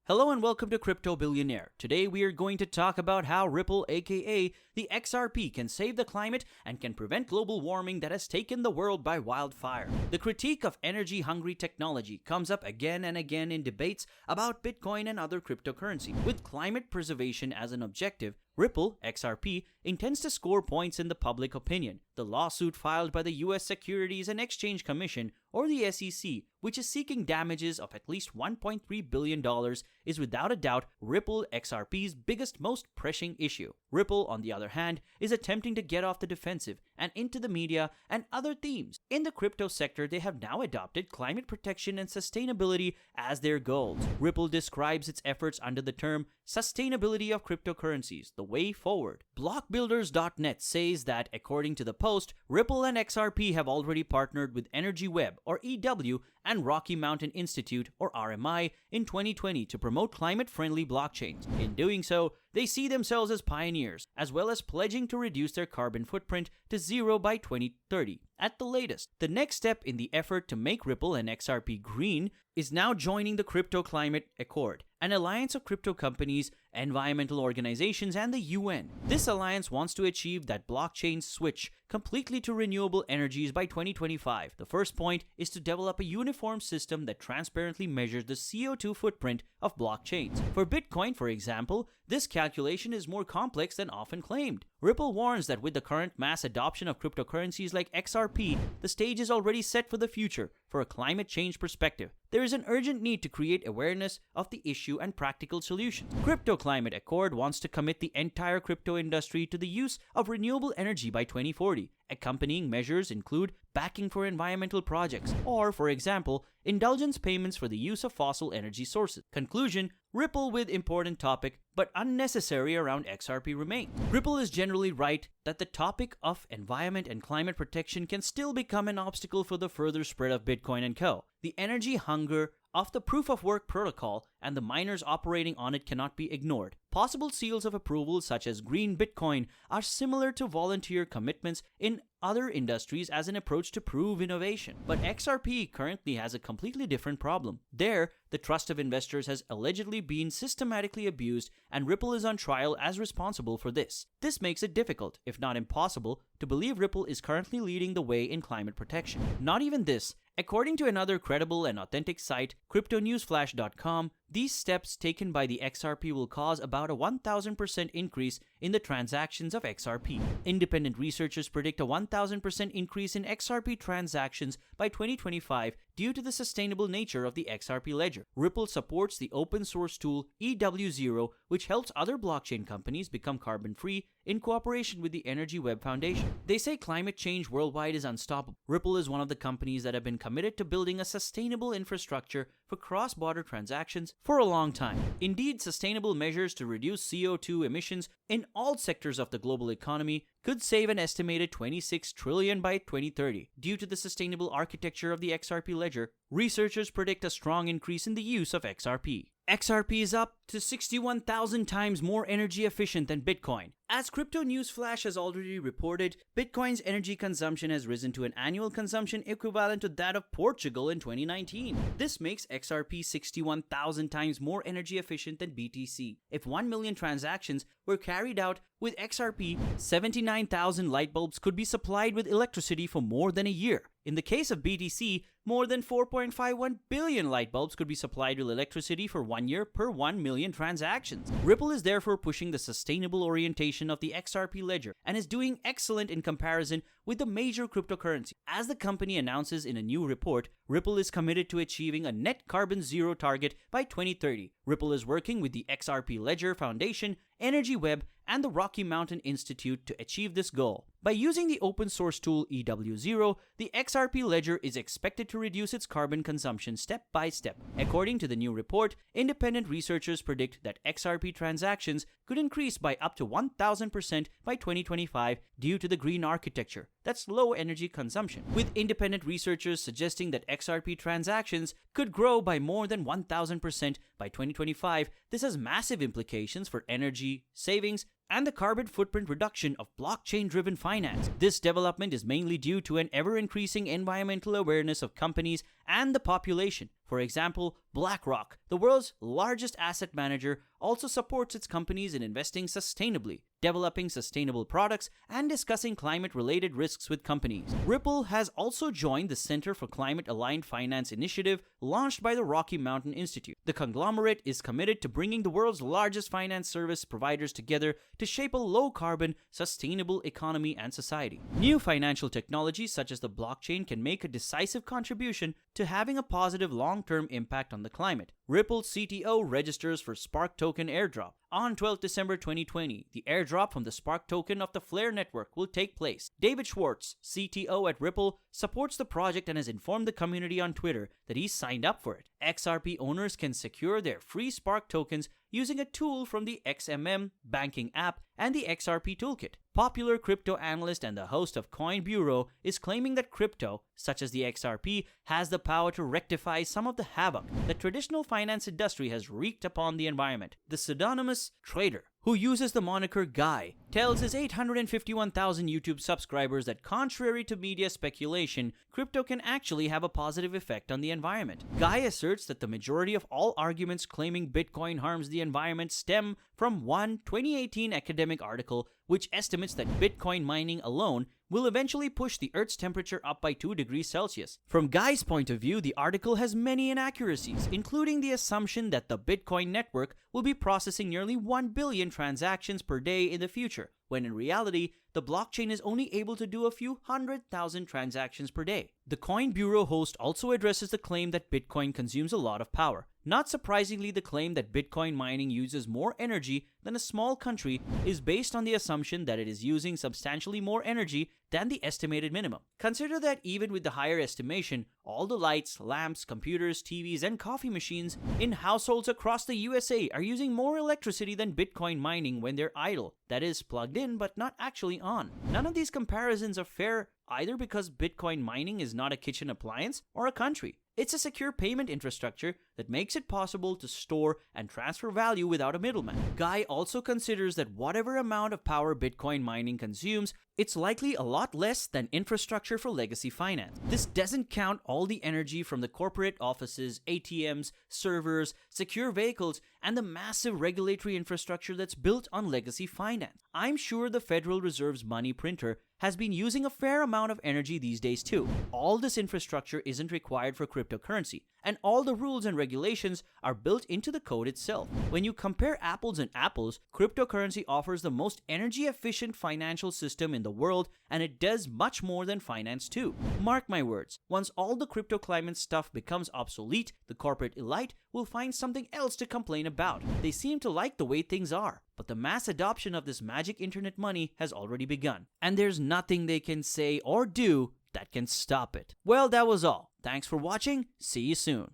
Hello and welcome to Crypto Billionaire. Today we are going to talk about how Ripple, aka the XRP, can save the climate and can prevent global warming that has taken the world by wildfire. The critique of energy-hungry technology comes up again and again in debates about Bitcoin and other cryptocurrency. With climate preservation as an objective, Ripple, XRP, intends to score points in the public opinion. The lawsuit filed by the US Securities and Exchange Commission, or the SEC, which is seeking damages of at least $1.3 billion, is without a doubt Ripple XRP's biggest, most pressing issue. Ripple, on the other hand, is attempting to get off the defensive and into the media and other themes. In the crypto sector, they have now adopted climate protection and sustainability as their goals. Ripple describes its efforts under the term sustainability of cryptocurrencies, the way forward. Blockbuilders.net says that, according to the post, Ripple and XRP have already partnered with Energy Web, or EW, and Rocky Mountain Institute, or RMI, in 2020 to promote climate-friendly blockchains. In doing so, they see themselves as pioneers, as well as pledging to reduce their carbon footprint to zero by 2030. At the latest, the next step in the effort to make Ripple and XRP green is now joining the Crypto Climate Accord, an alliance of crypto companies, environmental organizations, and the UN. This alliance wants to achieve that blockchains switch completely to renewable energies by 2025. The first point is to develop a uniform system that transparently measures the CO2 footprint of blockchains. For Bitcoin, for example, this calculation is more complex than often claimed. Ripple warns that with the current mass adoption of cryptocurrencies like XRP, the stage is already set for the future. For a climate change perspective, there is an urgent need to create awareness of the issue and practical solutions. Crypto Climate Accord wants to commit the entire crypto industry to the use of renewable energy by 2040. Accompanying measures include backing for environmental projects, or, for example, indulgence payments for the use of fossil energy sources. Conclusion: Ripple with important topic, but unnecessary around XRP remains. Ripple is generally right that the topic of environment and climate protection can still become an obstacle for the further spread of Bitcoin and Co. The energy hunger of the proof-of-work protocol and the miners operating on it cannot be ignored. Possible seals of approval such as green Bitcoin are similar to volunteer commitments in other industries as an approach to prove innovation. But XRP currently has a completely different problem. There, the trust of investors has allegedly been systematically abused, and Ripple is on trial as responsible for this. This makes it difficult, if not impossible, to believe Ripple is currently leading the way in climate protection. Not even this. According to another credible and authentic site, cryptonewsflash.com, these steps taken by the XRP will cause about a 1,000% increase in the transactions of XRP. Independent researchers predict a 1,000% increase in XRP transactions by 2025 due to the sustainable nature of the XRP ledger. Ripple supports the open source tool EW0, which helps other blockchain companies become carbon-free in cooperation with the Energy Web Foundation. They say climate change worldwide is unstoppable. Ripple is one of the companies that have been committed to building a sustainable infrastructure for cross-border transactions for a long time. Indeed, sustainable measures to reduce CO2 emissions in all sectors of the global economy could save an estimated $26 trillion by 2030. Due to the sustainable architecture of the XRP ledger, researchers predict a strong increase in the use of XRP. XRP is up to 61,000 times more energy efficient than Bitcoin. As Crypto News Flash has already reported, Bitcoin's energy consumption has risen to an annual consumption equivalent to that of Portugal in 2019. This makes XRP 61,000 times more energy efficient than BTC. If 1 million transactions were carried out with XRP, 79,000 light bulbs could be supplied with electricity for more than a year. In the case of BTC, more than 4.51 billion light bulbs could be supplied with electricity for 1 year per 1 million transactions. Ripple is therefore pushing the sustainable orientation of the XRP ledger and is doing excellent in comparison with the major cryptocurrency. As the company announces in a new report, Ripple is committed to achieving a net carbon zero target by 2030. Ripple is working with the XRP Ledger Foundation, Energy Web, and the Rocky Mountain Institute to achieve this goal. By using the open source tool EW0, the XRP ledger is expected to reduce its carbon consumption step by step. According to the new report, independent researchers predict that XRP transactions could increase by up to 1,000% by 2025 due to the green architecture. That's low energy consumption, with independent researchers suggesting that XRP transactions could grow by more than 1,000% by 2025. This has massive implications for energy savings and the carbon footprint reduction of blockchain-driven finance. This development is mainly due to an ever-increasing environmental awareness of companies and the population. For example, BlackRock, the world's largest asset manager, also supports its companies in investing sustainably, developing sustainable products, and discussing climate-related risks with companies. Ripple has also joined the Center for Climate-Aligned Finance initiative launched by the Rocky Mountain Institute. The conglomerate is committed to bringing the world's largest finance service providers together to shape a low-carbon, sustainable economy and society. New financial technologies such as the blockchain can make a decisive contribution to having a positive long-term impact on the climate. Ripple's CTO registers for Spark Token airdrop. On 12 December 2020, the airdrop from the Spark token of the Flare network will take place. David Schwartz, CTO at Ripple, supports the project and has informed the community on Twitter that he's signed up for it. XRP owners can secure their free Spark tokens using a tool from the XMM banking app and the XRP toolkit. Popular crypto analyst and the host of Coin Bureau is claiming that crypto, such as the XRP, has the power to rectify some of the havoc that traditional finance industry has wreaked upon the environment. The pseudonymous trader, who uses the moniker Guy, tells his 851,000 YouTube subscribers that contrary to media speculation, crypto can actually have a positive effect on the environment. Guy asserts that the majority of all arguments claiming Bitcoin harms the environment stem from one 2018 academic article which estimates that Bitcoin mining alone will eventually push the Earth's temperature up by 2 degrees Celsius. From Guy's point of view, the article has many inaccuracies, including the assumption that the Bitcoin network will be processing nearly 1 billion transactions per day in the future, when in reality, the blockchain is only able to do a few 100,000 transactions per day. The Coin Bureau host also addresses the claim that Bitcoin consumes a lot of power. Not surprisingly, the claim that Bitcoin mining uses more energy than a small country is based on the assumption that it is using substantially more energy than the estimated minimum. Consider that even with the higher estimation, all the lights, lamps, computers, TVs, and coffee machines in households across the USA are using more electricity than Bitcoin mining when they're idle, that is, plugged in but not actually on. None of these comparisons are fair either because Bitcoin mining is not a kitchen appliance or a country. It's a secure payment infrastructure that makes it possible to store and transfer value without a middleman. Guy also considers that whatever amount of power Bitcoin mining consumes, it's likely a lot less than infrastructure for legacy finance. This doesn't count all the energy from the corporate offices, ATMs, servers, secure vehicles, and the massive regulatory infrastructure that's built on legacy finance. I'm sure the Federal Reserve's money printer has been using a fair amount of energy these days too. All this infrastructure isn't required for cryptocurrency, and all the rules and regulations are built into the code itself. When you compare apples and apples, cryptocurrency offers the most energy-efficient financial system in the world, and it does much more than finance too. Mark my words, once all the crypto climate stuff becomes obsolete, the corporate elite will find something else to complain about. They seem to like the way things are, but the mass adoption of this magic internet money has already begun, and there's nothing they can say or do that can stop it. Well, that was all. Thanks for watching. See you soon.